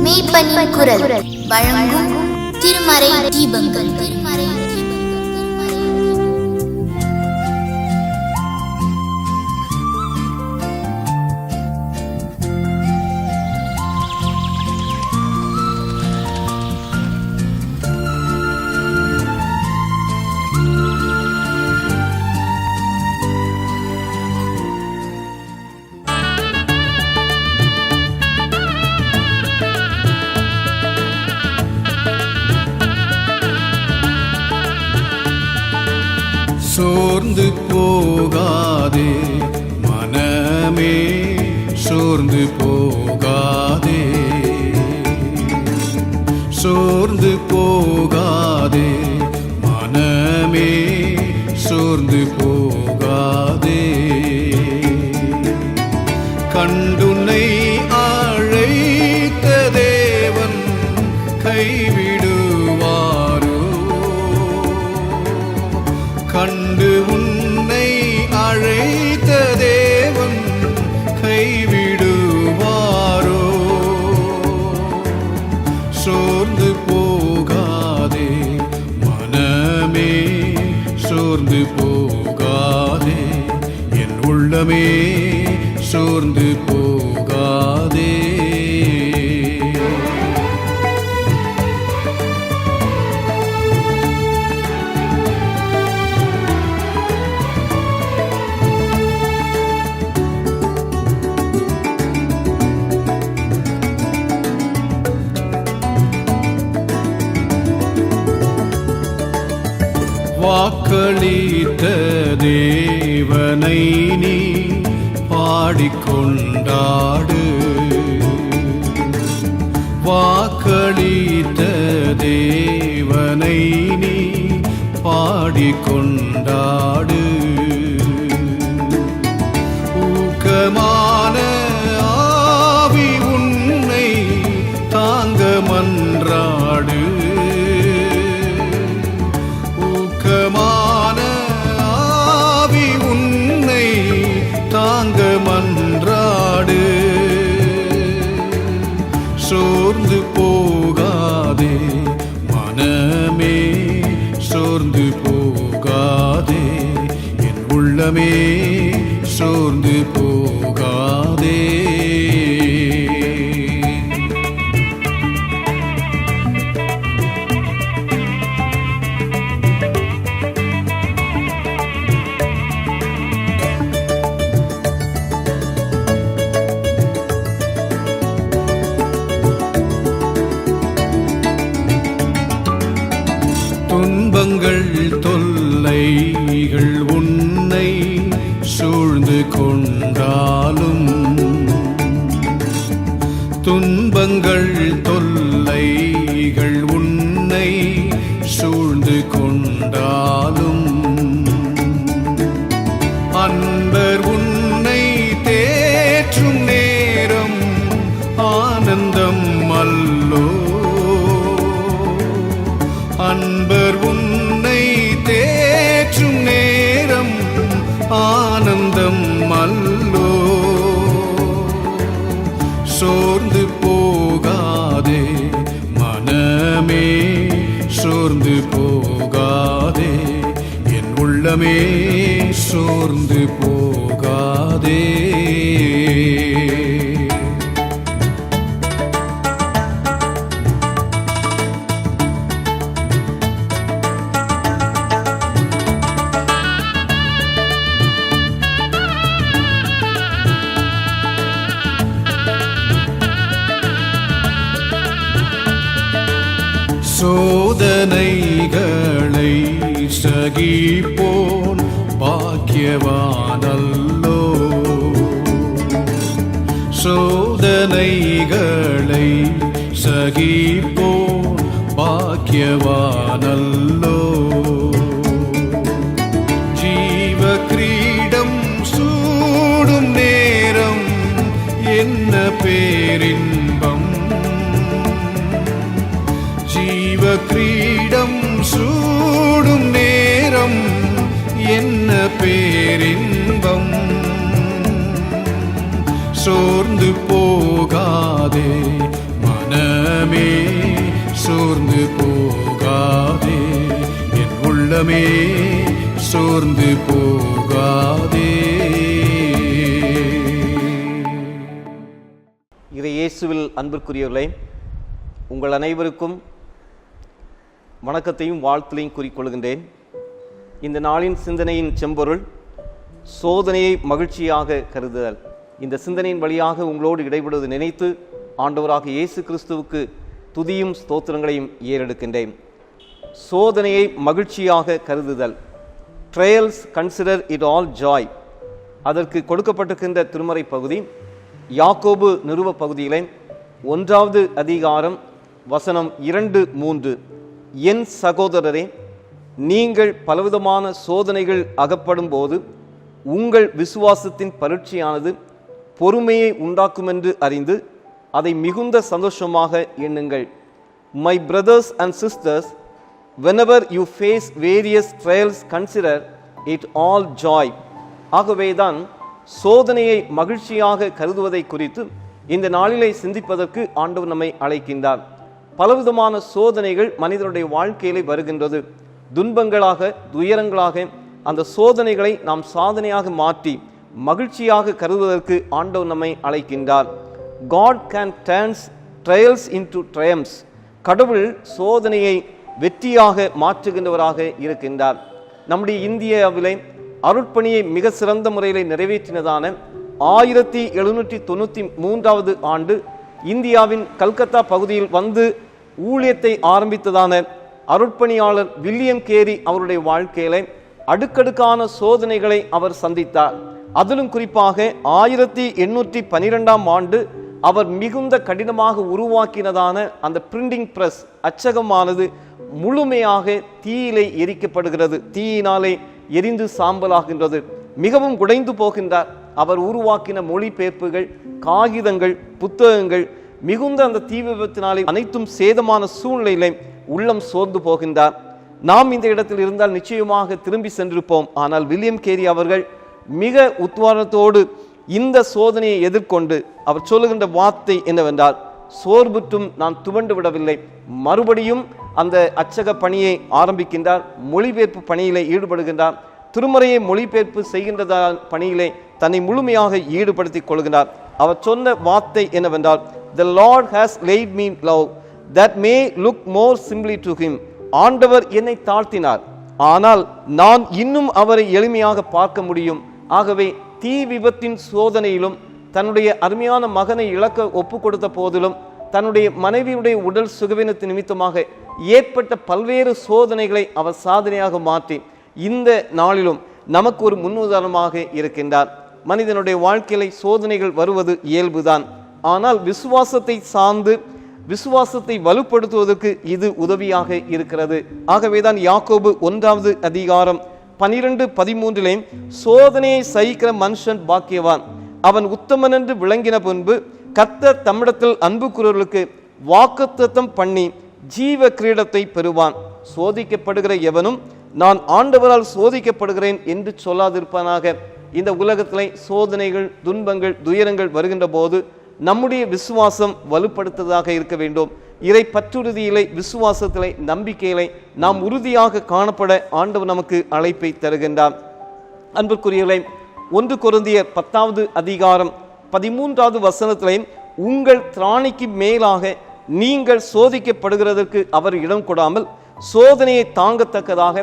மெய்ப்பனின் குரல் வழங்கும் திருமறை தீபங்கள். சோர்ந்து போகாதே மனமே, சோர்ந்து போகாதே, சோர்ந்து போகாதே மனமே, சோர்ந்து போகாதே. கண்டுன்னை அழைத்த தேவன் கைவிடுவாரோ? கண்டு உன்னை அழைத்த தேவன் கைவிடுவாரோ? சோர்ந்து போகாதே மனமே, சோர்ந்து போகாதே என் உள்ளமே, சோர்ந்து போகாதே. வாக்களித்த தேவனை நீ பாடிக்கொண்டாடு, வாக்களித்த தேவனை நீ பாடிக்கொண்டாடு. ஊக்கமான ஆவி உன்னை தாங்க மன்றாடு, ஊக்கமான ஆவி உன்னை தாங்க மன்றாடு. சோர்ந்து போகாதே மனமே, சோர்ந்து போகாதே என் உள்ளமே, சோர்ந்து போகாதே. துன்பங்கள் தொல்லைகள் உன்னை சூழ்ந்து கொண்டாலும், துன்பங்கள் தொல்லைகள் உன்னை சூழ்ந்து கொண்டாலும், அன்பர் உன்னை தேற்றும் நேரம் ஆனந்தம் அல்லோ? அன்பர் உன்னை தேற்றும் நேரம் ஆனந்தம் அல்லோ? சோர்ந்து போகாதே மனமே, சோர்ந்து போகாதே என் உள்ளமே, சோர்ந்து போகாதே. சோதனைகளை சகிப்போன் பாக்கியவானல்லோ? சோதனைகளை சகிப்போன் பாக்கியவானல்லோ? ஜீவ கிரீடம் சூடும் நேரம் என்ன பேரின்பம், ஜீவ கிரீடம் சூடும் நேரம் என்ன பேரின்பம். சோர்ந்து போகாதே மனமே, சோர்ந்து போகாதே என் உள்ளமே, சோர்ந்து போகாதே. இறை இயேசுவில் அன்பிற்குரியவர்களே, உங்கள் அனைவருக்கும் வணக்கத்தையும் வாழ்த்துலையும் கூறிக்கொள்கின்றேன். இந்த நாளின் சிந்தனையின் செம்பொருள் சோதனையை மகிழ்ச்சியாக கருதுதல். இந்த சிந்தனையின் வழியாக உங்களோடு இடைபடுவது நினைத்து ஆண்டவராக இயேசு கிறிஸ்துவுக்கு துதியும் ஸ்தோத்திரங்களையும் ஏறெடுக்கின்றேன். சோதனையை மகிழ்ச்சியாக கருதுதல். Trials consider it all joy. அதற்கு கொடுக்கப்பட்டிருக்கின்ற திருமறை பகுதி யாக்கோபு நிருப பகுதியிலே 1வது அதிகாரம் வசனம் 2-3. என் சகோதரரே, நீங்கள் பலவிதமான சோதனைகள் அகப்படும் போது உங்கள் விசுவாசத்தின் பரீட்சையானது பொறுமையை உண்டாக்கும் என்று அறிந்து அதை மிகுந்த சந்தோஷமாக எண்ணுங்கள். My brothers and sisters, whenever you face various trials, consider it all joy. ஆகவேதான் சோதனையை மகிழ்ச்சியாக கருதுவதை குறித்து இந்த நாளிலே சிந்திப்பதற்கு ஆண்டவர் நம்மை அழைக்கின்றார். பலவிதமான சோதனைகள் மனிதனுடைய வாழ்க்கையிலே வருகின்றது. துன்பங்களாக, துயரங்களாக அந்த சோதனைகளை நாம் சாதனையாக மாற்றி மகிழ்ச்சியாக கருதுவதற்கு ஆண்டவர் நம்மை அழைக்கின்றார். God can turn trials into triumphs. கடவுள் சோதனையை வெற்றியாக மாற்றுகின்றவராக இருக்கின்றார். நம்முடைய இந்தியாவிலே அருட்பணியை மிக சிறந்த முறையில் நிறைவேற்றினதான 1793வது ஆண்டு இந்தியாவின் கல்கத்தா பகுதியில் வந்து ஊழியத்தை ஆரம்பித்ததான அருட்பணியாளர் வில்லியம் கேரி அவருடைய வாழ்க்கையில அடுக்கடுக்கான சோதனைகளை அவர் சந்தித்தார். அதிலும் குறிப்பாக 1812ஆம் ஆண்டு அவர் மிகுந்த கடினமாக உருவாக்கினதான அந்த பிரிண்டிங் பிரஸ், அச்சகமானது முழுமையாக தீயிலே எரிக்கப்படுகிறது. தீயினாலே எரிந்து சாம்பலாகின்றது. மிகவும் உடைந்து போகின்றார். அவர் உருவாக்கின மொழிபெயர்ப்புகள், காகிதங்கள், புத்தகங்கள் மிகுந்த அந்த தீ விபத்தினாலே அனைத்தும் சேதமான சூழ்நிலையிலே உள்ளம் சோர்ந்து போகின்றார். நாம் இந்த இடத்தில் இருந்தால் நிச்சயமாக திரும்பி சென்றிருப்போம். ஆனால் வில்லியம் கேரி அவர்கள் மிக உத்வாரத்தோடு இந்த சோதனையை எதிர்கொண்டு அவர் சொல்லுகின்ற வார்த்தை என்னவென்றால், சோர்வுற்றும் நான் துவண்டு விடவில்லை. மறுபடியும் அந்த அச்சக பணியை ஆரம்பிக்கின்றார். மொழிபெயர்ப்பு பணியிலே ஈடுபடுகின்றார். திருமறையை மொழிபெயர்ப்பு செய்கின்ற பணியிலே தன்னை முழுமையாக ஈடுபடுத்திக் கொள்கின்றார். அவர் சொன்ன வார்த்தை என்னவென்றால், The Lord has laid me low that may look more simply to him. ஆண்டவர் என்னை தாழ்த்தினார், ஆனால் நான் இன்னும் அவரை எளிமையாக பார்க்க முடியும். ஆகவே தீ விபத்தின் சோதனையிலும், தன்னுடைய அருமையான மகனை இழக்க ஒப்பு கொடுத்த போதிலும், தன்னுடைய மனைவியுடைய உடல் சுகவீனத்து நிமித்தமாக ஏற்பட்ட பல்வேறு சோதனைகளை அவர் சாதனையாக மாற்றி இந்த நாளிலும் நமக்கு ஒரு முன்னுதாரணமாக இருக்கின்றார். மனிதனுடைய வாழ்க்கையில சோதனைகள் வருவது இயல்புதான். ஆனால் விசுவாசத்தை சார்ந்து விசுவாசத்தை வலுப்படுத்துவதற்கு இது உதவியாக இருக்கிறது. ஆகவேதான் யாக்கோபு 1வது அதிகாரம் 12-13 சோதனையை சகிக்கிற மனுஷன் பாக்கியவான், அவன் உத்தமன் என்று விளங்கின பின்பு கர்த்தர் தம்மிடத்தில் அன்பு கூறுவர்களுக்கு வாக்குத்தத்தம் பண்ணி ஜீவ கிரீடத்தை பெறுவான். சோதிக்கப்படுகிற எவனும் நான் ஆண்டவரால் சோதிக்கப்படுகிறேன் என்று சொல்லாதிருப்பானாக. இந்த உலகத்திலே சோதனைகள், துன்பங்கள், துயரங்கள் வருகின்ற போது நம்முடைய விசுவாசம் வலுப்படுத்ததாக இருக்க வேண்டும். இறை பற்றுறுதியிலே, விசுவாசத்திலே, நம்பிக்கையிலே நாம் உறுதியாக காணப்பட ஆண்டவர் நமக்கு அழைப்பை தருகின்றார். அன்புக்குரியவர்களே, 1 கொரிந்தியர் 10வது அதிகாரம் 13வது வசனத்திலே, உங்கள் திராணிக்கு மேலாக நீங்கள் சோதிக்கப்படுகிறதற்கு அவர் இடம் கொடாமல் சோதனையை தாங்கத்தக்கதாக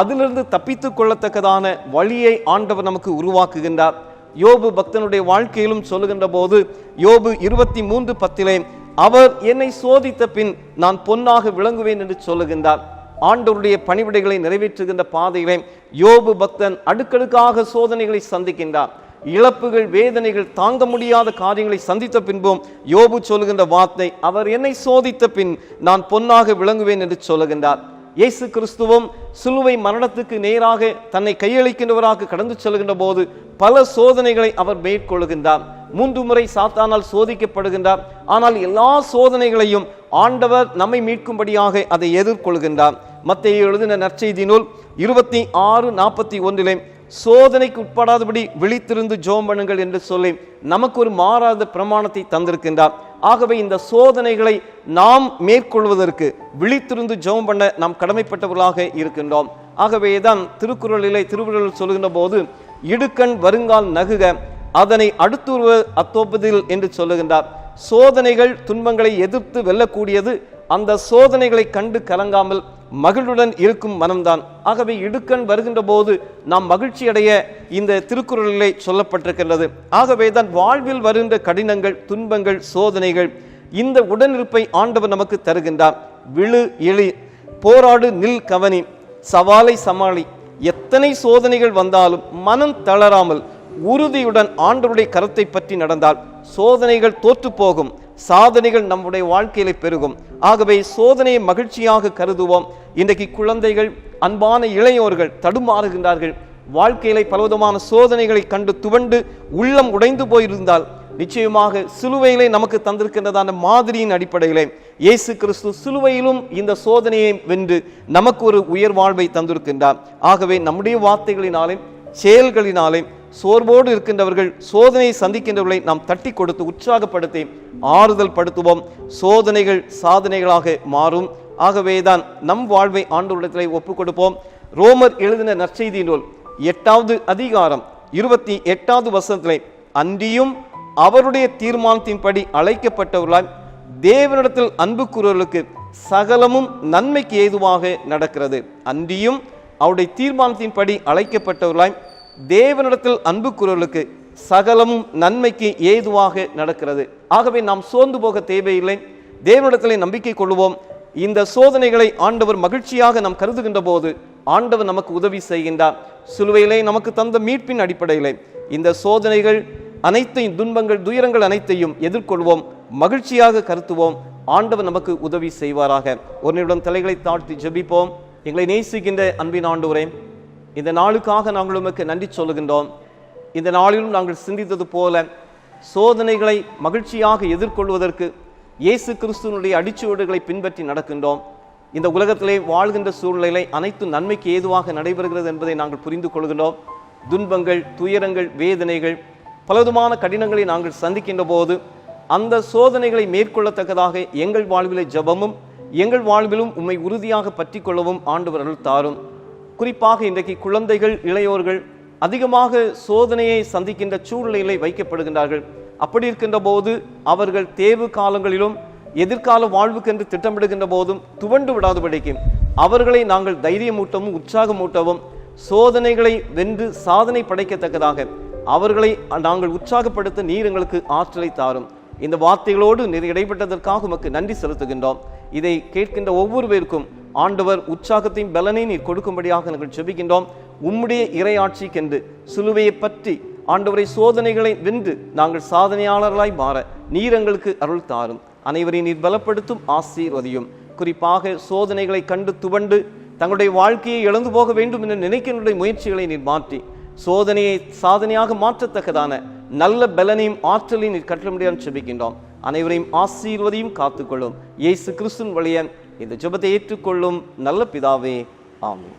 அதிலிருந்து தப்பித்துக் கொள்ளத்தக்கதான வழியை ஆண்டவர் நமக்கு உருவாக்குகின்றார். யோபு பக்தனுடைய வாழ்க்கையிலும் சொல்லுகின்ற போது யோபு 23:10 அவர் என்னை சோதித்த பின் நான் பொன்னாக விளங்குவேன் என்று சொல்லுகின்றார். ஆண்டவருடைய பணிவிடைகளை நிறைவேற்றுகின்ற பாதையிலே யோபு பக்தன் அடுக்கடுக்காக சோதனைகளை சந்திக்கின்றார். இழப்புகள், வேதனைகள், தாங்க முடியாத காரியங்களை சந்தித்த பின்பும் யோபு சொல்லுகின்ற வார்த்தை, அவர் என்னை சோதித்த பின் நான் பொன்னாக விளங்குவேன் என்று சொல்லுகின்றார். இயேசு கிறிஸ்துவும் சிலுவை மரணத்துக்கு நேராக தன்னை கையளிக்கின்றவராக கடந்து செல்கின்ற போது பல சோதனைகளை அவர் மேற்கொள்கின்றார். 3 முறை சாத்தானால் சோதிக்கப்படுகின்றார். ஆனால் எல்லா சோதனைகளையும் ஆண்டவர் நம்மை மீட்கும்படியாக அதை எதிர்கொள்கின்றார். மத்தேயு எழுதின நற்செய்தி நூல் 26:41 சோதனைக்கு உட்படாதபடி விழித்திருந்து ஜெபம் பண்ணுங்கள் என்று சொல்லி நமக்கு ஒரு மாறாத பிரமாணத்தை தந்திருக்கின்றார். ஆகவே இந்த சோதனைகளை நாம் மேற்கொள்வதற்கு விழித்திருந்து ஜெபம் பண்ண நாம் கடமைப்பட்டவர்களாக இருக்கின்றோம். ஆகவேதான் திருக்குறளிலே திருவள்ளுவர் சொல்கின்ற போது இடுக்கண் வருங்கால் நகுக அதனை அடுத்துருவ அத்தோப்பதில் என்று சொல்லுகின்றார். சோதனைகள் துன்பங்களை எதிர்த்து வெல்லக்கூடியது அந்த சோதனைகளை கண்டு கலங்காமல் மகிழ்வுடன் இருக்கும் மனம்தான். ஆகவே இடுக்கண் வருகின்ற போது நாம் மகிழ்ச்சி அடைய இந்த திருக்குறளிலே சொல்லப்பட்டிருக்கின்றது. ஆகவே தான் வாழ்வில் வருகின்ற கடினங்கள், துன்பங்கள், சோதனைகள், இந்த உடனிருப்பை ஆண்டவர் நமக்கு தருகின்றார். விழு எளி, போராடு, நில் கவனி, சவாலை சமாளி. எத்தனை சோதனைகள் வந்தாலும் மனம் தளராமல் உறுதியுடன் ஆண்டவருடைய கருத்தை பற்றி நடந்தால் சோதனைகள் தோற்று போகும், சாதனைகள் நம்முடைய வாழ்க்கையில பெருகும். ஆகவே சோதனையை மகிழ்ச்சியாக கருதுவோம். இன்றைக்கு குழந்தைகள், அன்பான இளையோர்கள் தடுமாறுகின்றார்கள். வாழ்க்கையில பலவிதமான சோதனைகளை கண்டு துவண்டு உள்ளம் உடைந்து போயிருந்தால் நிச்சயமாக சிலுவையிலே நமக்கு தந்திருக்கின்றதான மாதிரியின் அடிப்படையிலே இயேசு கிறிஸ்து சிலுவையிலும் இந்த சோதனையை வென்று நமக்கு ஒரு உயர் வாழ்வை தந்திருக்கின்றார். ஆகவே நம்முடைய வார்த்தைகளினாலே செயல்களினாலே சோர்வோடு இருக்கின்றவர்கள், சோதனையை சந்திக்கின்றவர்களை நாம் தட்டி கொடுத்து உற்சாகப்படுத்தி ஆறுதல் படுத்துவோம். சோதனைகள் சாதனைகளாக மாறும். ஆகவேதான் நம் வாழ்வை ஆண்டவரிடத்திலே ஒப்புக் கொடுப்போம். ரோமர் எழுதின நற்செய்தி நூல் 8வது அதிகாரம் 28வது வசனத்திலே, அன்றியும் அவருடைய தீர்மானத்தின்படி அழைக்கப்பட்டவர்களாய் தேவனிடத்தில் அன்பு கூறுவர்களுக்கு சகலமும் நன்மைக்கு ஏதுவாக நடக்கிறது. அன்றியும் அவருடைய தீர்மானத்தின்படி அழைக்கப்பட்டவர்களாய் தேவனிடத்தில் அன்பு கூறுவர்களுக்கு சகலமும் நன்மைக்கு ஏதுவாக நடக்கிறது. ஆகவே நாம் சோர்ந்து போக தேவையில்லை. தேவனிடத்திலே நம்பிக்கை கொள்வோம். இந்த சோதனைகளை ஆண்டவர் மகிழ்ச்சியாக நாம் கருதுகின்ற போது ஆண்டவர் நமக்கு உதவி செய்கின்றார். சிலுவையிலே நமக்கு தந்த மீட்பின் அடிப்படையிலே இந்த சோதனைகள் அனைத்தையும், துன்பங்கள், துயரங்கள் அனைத்தையும் எதிர்கொள்வோம், மகிழ்ச்சியாக கருத்துவோம். ஆண்டவர் நமக்கு உதவி செய்வாராக. ஒரு நிமிடம் தலைகளை தாழ்த்தி ஜெபிப்போம். எங்களை நேசிக்கின்ற அன்பின் ஆண்டவரே, இந்த நாளுக்காக நாங்கள் உமக்கு நன்றி சொல்லுகின்றோம். இந்த நாளிலும் நாங்கள் சிந்தித்தது போல சோதனைகளை மகிழ்ச்சியாக எதிர்கொள்வதற்கு இயேசு கிறிஸ்துவனுடைய அடிச்சுவடுகளை பின்பற்றி நடக்கின்றோம். இந்த உலகத்திலே வாழ்கின்ற சூழ்நிலை அனைத்து நன்மைக்கு ஏதுவாக நடைபெறுகிறது என்பதை நாங்கள் புரிந்து கொள்கின்றோம். துன்பங்கள், துயரங்கள், வேதனைகள், பலவிதமான கடினங்களை நாங்கள் சந்திக்கின்ற போது அந்த சோதனைகளை மேற்கொள்ளத்தக்கதாக எங்கள் வாழ்விலே ஜெபமும் எங்கள் வாழ்விலும் உம்மை உறுதியாக பற்றி கொள்ளவும் ஆண்டவர்கள் தாரும். குறிப்பாக இன்றைக்கு குழந்தைகள், இளையோர்கள் அதிகமாக சோதனையை சந்திக்கின்ற சூழ்நிலையிலே வைக்கப்படுகின்றார்கள். அப்படி இருக்கின்ற போது அவர்கள் தேர்வு காலங்களிலும் எதிர்கால வாழ்வுக்கென்று திட்டமிடுகின்ற போதும் துவண்டு விடாதபடிக்கு அவர்களை நாங்கள் தைரியமூட்டவும் உற்சாகமூட்டவும், சோதனைகளை வென்று சாதனை படைக்கத்தக்கதாக அவர்களை நாங்கள் உற்சாகப்படுத்த நீர் எங்களுக்கு ஆற்றலை தாரும். இந்த வார்த்தைகளோடு நீர் இடைப்பட்டதற்காக உமக்கு நன்றி செலுத்துகின்றோம். இதை கேட்கின்ற ஒவ்வொரு பேருக்கும் ஆண்டவர் உற்சாகத்தையும் பலனையும் நீர் கொடுக்கும்படியாக நாங்கள் ஜெபிக்கின்றோம். உம்முடைய இறையாட்சிக்கென்று சிலுவையை பற்றி ஆண்டவரை சோதனைகளை வென்று நாங்கள் சாதனையாளர்களாய் மாற நீர் எங்களுக்கு அருள் தாரும். அனைவரையும் நீர் பலப்படுத்தும், ஆசீர்வதியும். குறிப்பாக சோதனைகளை கண்டு துவண்டு தங்களுடைய வாழ்க்கையை இழந்து போக வேண்டும் என்ற நினைக்கின்ற முயற்சிகளை நீர் மாற்றி சோதனையை சாதனையாக மாற்றத்தக்கதான நல்ல பலனையும் ஆற்றலையும் நீர் கட்டளை முடியாது ஜெபிக்கின்றோம். அனைவரையும் ஆசீர்வதியும் காத்துக்கொள்ளும். இயேசு கிறிஸ்துவின் வழியாக இந்த ஜெபத்தை ஏற்றுக்கொள்ளும் நல்ல பிதாவே, ஆமென்.